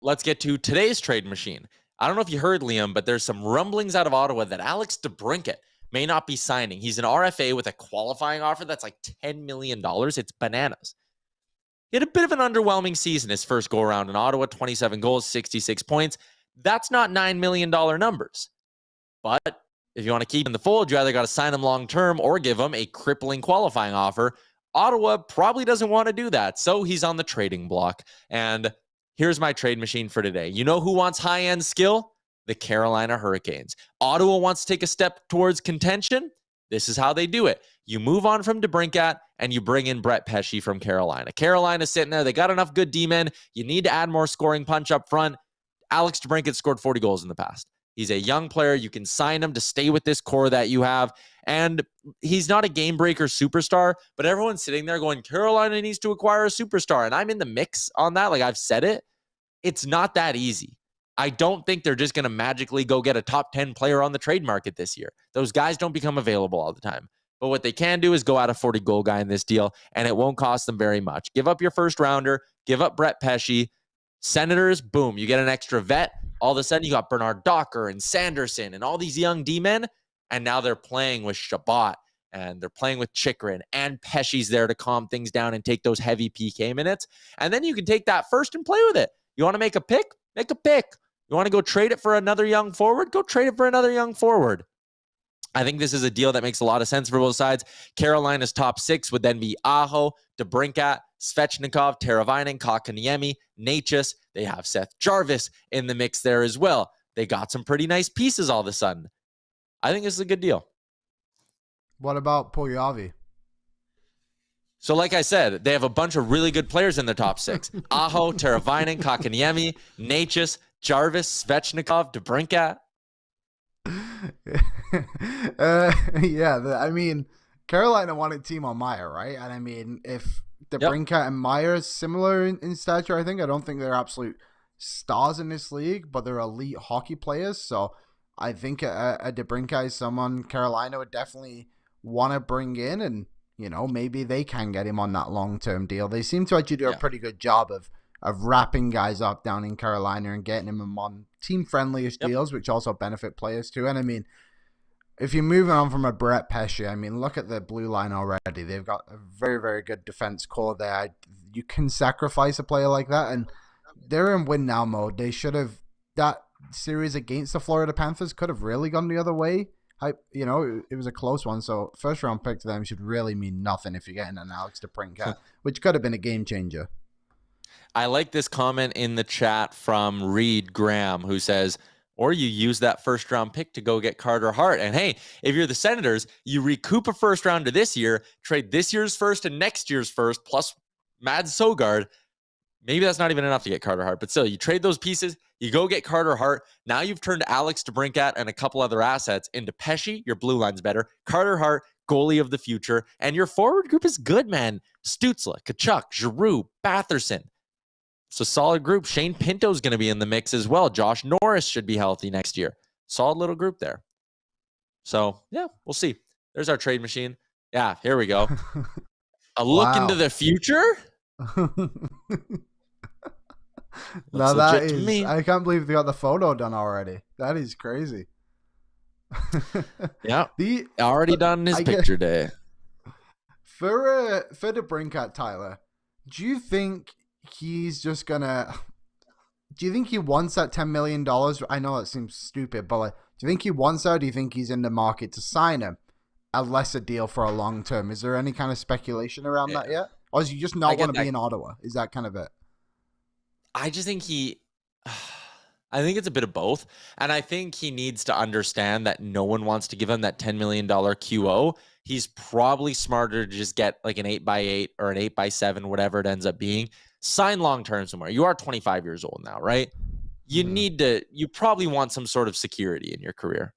let's get to today's trade machine. I don't know if you heard, Liam, but there's some rumblings out of Ottawa that Alex DeBrincat may not be signing. He's an RFA with a qualifying offer that's like $10 million. It's bananas. He had a bit of an underwhelming season his first go-around in Ottawa, 27 goals, 66 points. That's not $9 million numbers. But if you want to keep him in the fold, you either got to sign him long-term or give him a crippling qualifying offer. Ottawa probably doesn't want to do that, so he's on the trading block. And here's my trade machine for today. You know who wants high-end skill? The Carolina Hurricanes. Ottawa wants to take a step towards contention. This is how they do it. You move on from DeBrincat and you bring in Brett Pesce from Carolina. Carolina's sitting there. They got enough good D-men. You need to add more scoring punch up front. Alex DeBrincat scored 40 goals in the past. He's a young player. You can sign him to stay with this core that you have. And he's not a game breaker superstar, but everyone's sitting there going, Carolina needs to acquire a superstar. And I'm in the mix on that. Like I've said it. It's not that easy. I don't think they're just going to magically go get a top 10 player on the trade market this year. Those guys don't become available all the time. But what they can do is go out a 40-goal guy in this deal, and it won't cost them very much. Give up your first rounder, give up Brett Pesce. Senators, boom, you get an extra vet. All of a sudden, you got Bernard Docker and Sanderson and all these young D-men, and now they're playing with Shabbat, and they're playing with Chychrun, and Pesce's there to calm things down and take those heavy PK minutes. And then you can take that first and play with it. You want to make a pick? Make a pick. You want to go trade it for another young forward? Go trade it for another young forward. I think this is a deal that makes a lot of sense for both sides. Carolina's top six would then be Aho, DeBrincat, Svechnikov, Teravainen, Kotkaniemi, Necas. They have Seth Jarvis in the mix there as well. They got some pretty nice pieces all of a sudden. I think this is a good deal. What about Puljujarvi? So like I said, they have a bunch of really good players in the top six. Aho, Teravainen, Kotkaniemi, Necas, Jarvis, Svechnikov, DeBrincat. I mean, Carolina wanted Timo Meier, right? And I mean, if DeBrincat and Meier is similar in stature, I don't think they're absolute stars in this league, but they're elite hockey players. So I think a DeBrincat is someone Carolina would definitely want to bring in, and maybe they can get him on that long-term deal. They seem to actually do a pretty good job of wrapping guys up down in Carolina and getting them on team-friendly-ish deals, which also benefit players too. And I mean, if you're moving on from a Brett Pesce, I mean, look at the blue line already. They've got a very, very good defense core there. You can sacrifice a player like that, and they're in win-now mode. They should have – that series against the Florida Panthers could have really gone the other way. It was a close one, so first-round pick to them should really mean nothing if you're getting an Alex DeBrincat, which could have been a game-changer. I like this comment in the chat from Reed Graham, who says, or you use that first-round pick to go get Carter Hart. And hey, if you're the Senators, you recoup a first-rounder this year, trade this year's first and next year's first, plus Mads Sogard. Maybe that's not even enough to get Carter Hart, but still, you trade those pieces, you go get Carter Hart. Now you've turned Alex DeBrincat and a couple other assets into Pesce. Your blue line's better. Carter Hart, goalie of the future. And your forward group is good, man. Stützle, Tkachuk, Giroux, Batherson. It's a solid group. Shane Pinto's going to be in the mix as well. Josh Norris should be healthy next year. Solid little group there. So, yeah, we'll see. There's our trade machine. Yeah, here we go. A look into the future? Now that is, I can't believe they got the photo done already. That is crazy. Yeah, already done his picture day. For DeBrincat, Tyler, do you think he's just gonna? Do you think he wants that $10 million? I know it seems stupid, but do you think he wants that? Or do you think he's in the market to sign him a lesser deal for a long term? Is there any kind of speculation around that yet, or is he just not want to be in Ottawa? Is that kind of it? I just think I think it's a bit of both. And I think he needs to understand that no one wants to give him that $10 million QO. He's probably smarter to just get like an 8x8 or an 8x7, whatever it ends up being. Sign long-term somewhere. You are 25 years old now, right? You probably want some sort of security in your career.